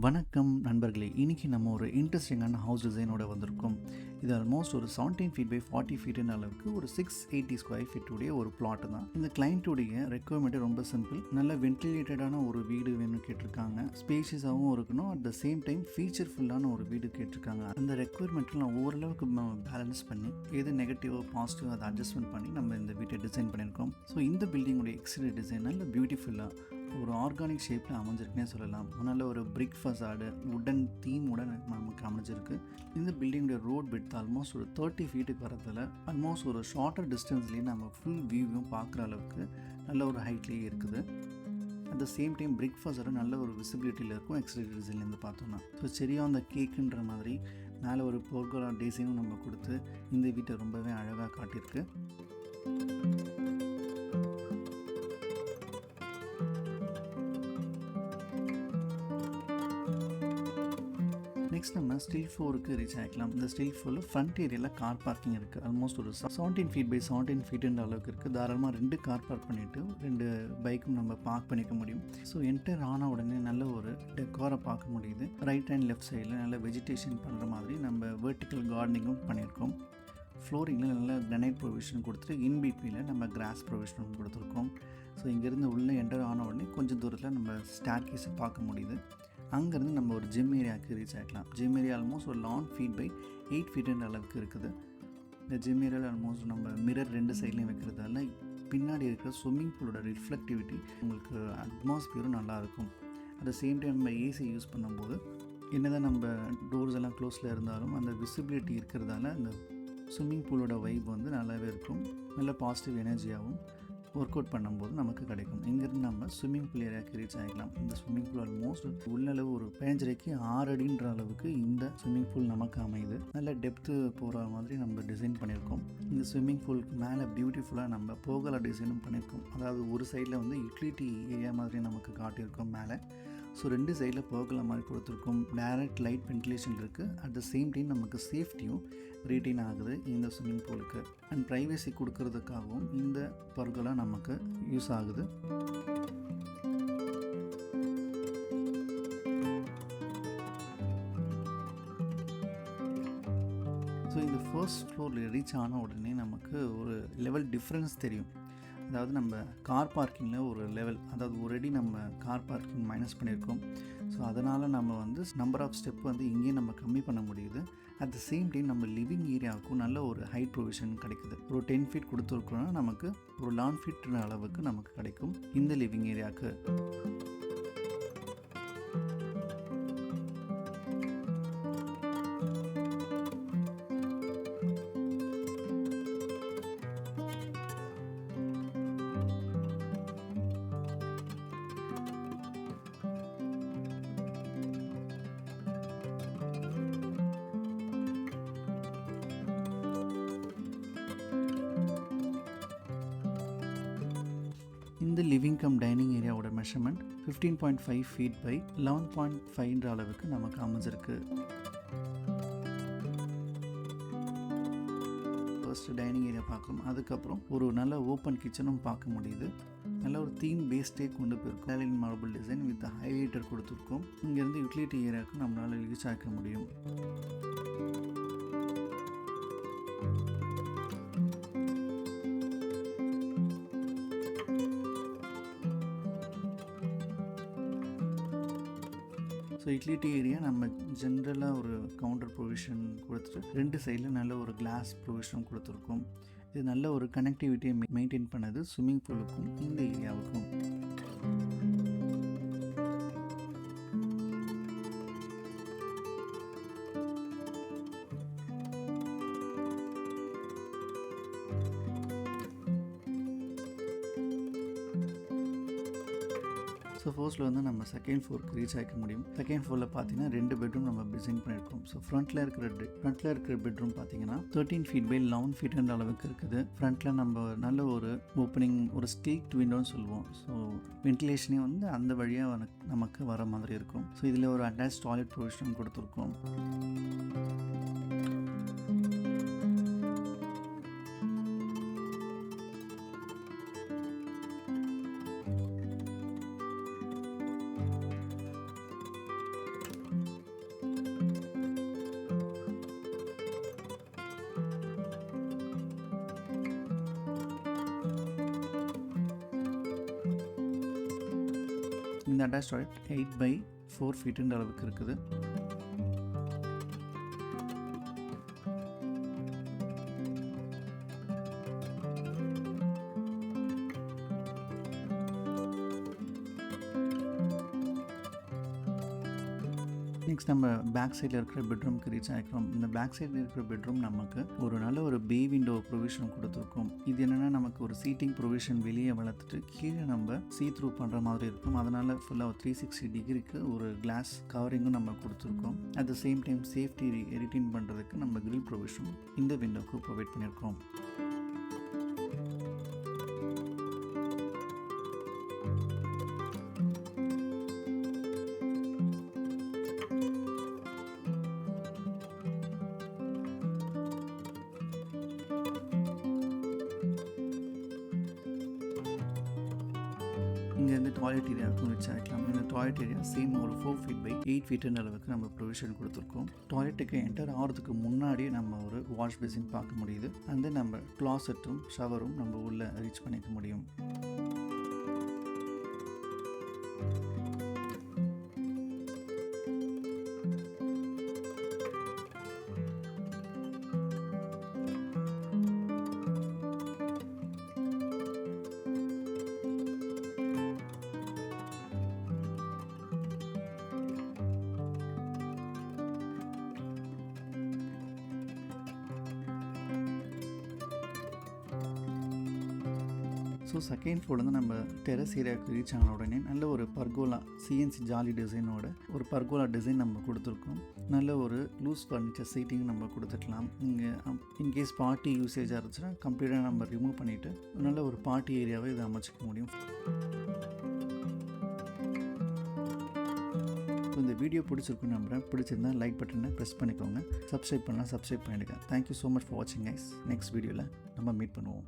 வணக்கம் நண்பர்களே. இன்னைக்கு நம்ம ஒரு இன்ட்ரெஸ்டிங்கான ஹவுஸ் டிசைனோட வந்திருக்கோம். இது ஆல்மோஸ்ட் ஒரு 17 ஃபீட் பை 40 ஃபீட்னு அளவுக்கு ஒரு 680 ஸ்கொயர் ஃபீட் உடைய ஒரு பிளாட் தான். இந்த கிளைண்ட்டுடைய ரெக்குவயர்மெண்ட் ரொம்ப சிம்பிள். நல்ல வென்டிலேட்டடான ஒரு வீடு வேணும்னு கேட்டிருக்காங்க. ஸ்பேஷியஸாகவும் இருக்கணும், அட் த சேம் டைம் ஃபீச்சர்ஃபுல்லான ஒரு வீடு கேட்டிருக்காங்க. அந்த ரெக்குவயர்மெண்ட்டில் நான் ஓரளவுக்கு பேலன்ஸ் பண்ணி எது நெகட்டிவோ பாசிட்டிவோ அதை அட்ஜஸ்ட்மெண்ட் பண்ணி நம்ம இந்த வீட்டை டிசைன் பண்ணியிருக்கோம். ஸோ இந்த பில்டிங்குடைய எக்ஸ்டீரியர் டிசைன் நல்ல பியூட்டிஃபுல்லாக ஒரு ஆர்கானிக் ஷேப்பில் அமைஞ்சிருக்குன்னே சொல்லலாம். நல்ல ஒரு பிரிக் ஃபசாடு உடன் தீமோட நமக்கு அமைஞ்சிருக்கு. இந்த பில்டிங்குடைய ரோட் பிட் ஆல்மோஸ்ட் ஒரு 30 ஃபீட்டுக்கு வரதில் ஆல்மோஸ்ட் ஒரு ஷார்ட்டர் டிஸ்டன்ஸ்லேயே நம்ம ஃபுல் வியூவும் பார்க்குற அளவுக்கு நல்ல ஒரு ஹைட்லேயே இருக்குது. அட் த சேம் டைம் பிரிக் ஃபசாடு நல்ல ஒரு விசிபிலிட்டியில் இருக்கும் எக்ஸ்டீரியர் டிசைன்லேருந்து பார்த்தோன்னா. ஸோ சரியாக அந்த கேக்குன்ற மாதிரி மேலே ஒரு போர்கோலா டிசைனும் நம்ம கொடுத்து இந்த வீட்டை ரொம்பவே அழகாக காட்டியிருக்கு. நெக்ஸ்ட் நம்ம ஸ்டில் 4க்கு ரீச் ஆகிக்கலாம். இந்த ஸ்டில் 4 ஃப்ரண்ட் ஏரியாவில் கார் பார்க்கிங் இருக்குது. ஆல்மோஸ்ட் ஒரு 17 ஃபீட் பை 17 ஃபீட்டுன்ற அளவுக்கு இருக்குது. தாராளமாக 2 கார் பார்க் பண்ணிவிட்டு 2 பைக்கும் நம்ம பார்க் பண்ணிக்க முடியும். ஸோ என்டர் ஆன உடனே நல்ல ஒரு டெக்காரை பார்க்க முடியுது. ரைட் அண்ட் லெஃப்ட் சைடில் நல்ல வெஜிடேஷன் பண்ணுற மாதிரி நம்ம வெர்டிக்கல் கார்டனிங்கும் பண்ணியிருக்கோம். ஃப்ளோரிங்கில் நல்ல கிரானைட் ப்ரொவிஷன் கொடுத்துட்டு இன்பிட்வீனில் நம்ம கிராஸ் ப்ரொவிஷனும் கொடுத்துருக்கோம். ஸோ இங்கேருந்து உள்ளே என்டர் ஆன உடனே கொஞ்சம் தூரத்தில் நம்ம ஸ்டார் கேஸை பார்க்க முடியுது. அங்கேருந்து நம்ம ஒரு ஜிம் ஏரியாவுக்கு ரீச் ஆகிக்கலாம். ஜிம் ஏரியா ஆல்மோஸ்ட் ஒரு 11 ஃபீட் பை 8 ஃபீட்டுன்ற அளவுக்கு இருக்குது. இந்த ஜிம் ஏரியாவில் ஆல்மோஸ்ட் நம்ம மிரர் 2 சைட்லையும் வைக்கிறதால பின்னாடி இருக்கிற ஸ்விம்மிங் பூலோட ரிஃப்ளெக்டிவிட்டி உங்களுக்கு அட்மாஸ்பியரும் நல்லாயிருக்கும். அட் த சேம் டைம் நம்ம ஏசி யூஸ் பண்ணும்போது என்னதான் நம்ம டோர்ஸ் எல்லாம் க்ளோஸில் இருந்தாலும் அந்த விசிபிலிட்டி இருக்கிறதால அந்த ஸ்விம்மிங் பூலோட வைப் வந்து நல்லாவே இருக்கும். நல்ல பாசிட்டிவ் எனர்ஜியாகவும் ஒர்க் அவுட் பண்ணும்போது நமக்கு கிடைக்கும். இங்கேருந்து நம்ம ஸ்விம்மிங் பூல் ஏரியாவுக்கு ரீச் ஆகிக்கலாம். இந்த ஸ்விம்மிங் பூல் ஆல்மோஸ்ட் உள்ளளவு ஒரு 15 6 அடின்ற அளவுக்கு இந்த ஸ்விம்மிங் பூல் நமக்கு அமையுது. நல்ல டெப்த்து போகிற மாதிரி நம்ம டிசைன் பண்ணியிருக்கோம். இந்த ஸ்விம்மிங் பூலுக்கு மேலே பியூட்டிஃபுல்லாக நம்ம போகலா டிசைனும் பண்ணியிருக்கோம். அதாவது ஒரு சைடில் வந்து யூட்டிலிட்டி ஏரியா மாதிரி நமக்கு காட்டியிருக்கோம் மேலே. ஸோ 2 சைடில் போகலா மாதிரி கொடுத்துருக்கோம். டைரக்ட் லைட் வென்டிலேஷன் இருக்குது. அட் த சேம் டைம் நமக்கு சேஃப்டியும் ரீட்டைன் ஆகுது இந்த ஸ்விம்மிங் பூலுக்கு. அண்ட் ப்ரைவசி கொடுக்கறதுக்காகவும் இந்த பர்கோலா நமக்கு யூஸ் ஆகுது. ஸோ இந்த ஃபர்ஸ்ட் ஃப்ளோரில் ரீச் ஆன உடனே நமக்கு ஒரு லெவல் டிஃப்ரென்ஸ் தெரியும். அதாவது நம்ம கார் பார்க்கிங்கில் ஒரு லெவல், அதாவது ஒரு அடி நம்ம கார் பார்க்கிங் மைனஸ் பண்ணியிருக்கோம். ஸோ அதனால் நம்ம வந்து நம்பர் ஆஃப் ஸ்டெப் வந்து இங்கேயே நம்ம கம்மி பண்ண முடியுது. அட் த சேம் டைம் நம்ம லிவிங் ஏரியாவுக்கும் நல்ல ஒரு ஹைட் ப்ரொவிஷன் கிடைக்குது. ஒரு 10 ஃபீட் கொடுத்துருக்கோன்னா நமக்கு ஒரு 11 ஃபீட் அளவுக்கு நமக்கு கிடைக்கும் இந்த லிவிங் ஏரியாவுக்கு. இந்த லிவிங் கம் டைனிங் ஏரியாவோட மெஷர்மெண்ட் 15.5 ஃபீட் பை 11.5 அளவுக்கு நமக்கு அமைஞ்சிருக்கு. ஃபர்ஸ்ட் டைனிங் ஏரியா பார்க்குறோம். அதுக்கப்புறம் ஒரு நல்ல ஓப்பன் கிச்சனும் பார்க்க முடியுது. நல்ல ஒரு தீம் பேஸ்டே கொண்டு போயிருக்கோம். Italian marble design with highlighter கொடுத்துருக்கோம். இங்கேருந்து யூட்டிலிட்டி ஏரியாவுக்கு நம்மளால் ரீச் ஆக்க முடியும். ஸோ யூட்டிலிட்டி ஏரியா நம்ம ஜென்ரலாக ஒரு கவுண்டர் ப்ரொவிஷன் கொடுத்துட்டு 2 சைடில் நல்ல ஒரு கிளாஸ் ப்ரொவிஷனும் கொடுத்துருக்கோம். இது நல்ல ஒரு கனெக்டிவிட்டியை மெயின்டைன் பண்ணது ஸ்விம்மிங் பூலுக்கும் இந்த ஏரியாவுக்கும். ஸோ ஃபர்ஸ்ட்டில் வந்து நம்ம செகண்ட் ஃப்ளோருக்கு ரீச் ஆகிக்க முடியும். செகண்ட் ஃப்ளோரில் பார்த்தீங்கன்னா 2 பெட்ரூம் நம்ம டிசைன் பண்ணியிருக்கோம். ஸோ ஃப்ரண்ட்டில் இருக்கிற பெட்ரூம் பார்த்தீங்கன்னா 13 ஃபீட் பை 11 ஃபீட்ன்ற அளவுக்கு இருக்குது. ஃப்ரண்ட்டில் நம்ம நல்ல ஒரு ஓப்பனிங், ஒரு ஸ்டீக்ட் விண்டோன்னு சொல்லுவோம். ஸோ வென்டிலேஷனே வந்து அந்த வழியாக நமக்கு வர மாதிரி இருக்கும். ஸோ இதில் ஒரு அட்டாச் டாய்லெட் ப்ரொவிஷன் கொடுத்துருக்கோம். இந்த அட்டாச் டாய்லெட் 8x4 ஃபீட்டுன்ற அளவுக்கு இருக்குது. நெக்ஸ்ட் நம்ம பேக் சைடில் இருக்கிற பெட்ரூம்க்கு ரீச் ஆகிக்கிறோம். இந்த பேக் சைடில் இருக்கிற பெட்ரூம் நமக்கு ஒரு நல்ல ஒரு பே விண்டோ ப்ரொவிஷன் கொடுத்துருக்கோம். இது என்னென்னா நமக்கு ஒரு சீட்டிங் ப்ரொவிஷன் வெளியே வளர்த்துட்டு கீழே நம்ம சீ த்ரூ பண்ணுற மாதிரி இருக்கும். அதனால் ஃபுல்லாக 360 டிகிரிக்கு ஒரு கிளாஸ் கவரிங்கும் நம்ம கொடுத்துருக்கோம். At the same time safety retain பண்ணுறதுக்கு நம்ம கிரில் ப்ரொவிஷன் இந்த விண்டோக்கு ப்ரொவைட் பண்ணியிருக்கோம். இங்கே வந்து டாய்லெட் ஏரியாவுக்கும் ரீச் ஆகிக்கலாம். இந்த டாய்லெட் ஏரியா சேம் ஒரு 4 ஃபீட் பை 8 ஃபீட்டுன்ற அளவுக்கு நம்ம ப்ரொவிஷன் கொடுத்துருக்கோம். டாய்லெட்டுக்கு என்டர் ஆகிறதுக்கு முன்னாடியே நம்ம ஒரு வாஷ் பேசின் பார்க்க முடியுது. அந்த நம்ம கிளாசெட்டும் ஷவரும் நம்ம உள்ளே ரீச் பண்ணிக்க முடியும். ஸோ செகண்ட் ஃப்ளோர்லேருந்து நம்ம டெரஸ் ஏரியாவுக்கு ரீச் ஆன உடனே நல்ல ஒரு பர்கோலா சிஎன்சி ஜாலி டிசைனோட ஒரு பர்கோலா டிசைன் நம்ம கொடுத்துருக்கோம். நல்ல ஒரு லூஸ் ஃபர்னிச்சர் சீட்டிங் நம்ம கொடுத்துக்கலாம். இங்கே இன்கேஸ் பார்ட்டி யூசேஜாக இருந்துச்சுன்னா கம்ப்ளீட்டாக நம்ம ரிமூவ் பண்ணிவிட்டு நல்ல ஒரு பார்ட்டி ஏரியாவை இதை அமைச்சிக்க முடியும். இந்த வீடியோ பிடிச்சிருக்குன்னு நம்புகிறேன். பிடிச்சிருந்தா லைக் பட்டனை ப்ரெஸ் பண்ணிக்கோங்க. சப்ஸ்கிரைப் பண்ணலாம், சப்ஸ்கிரைப் பண்ணிடுங்க. தேங்க்யூ ஸோ மச் ஃபார் வாட்சிங் கைஸ். நெக்ஸ்ட் வீடியோவில் நம்ம மீட் பண்ணுவோம்.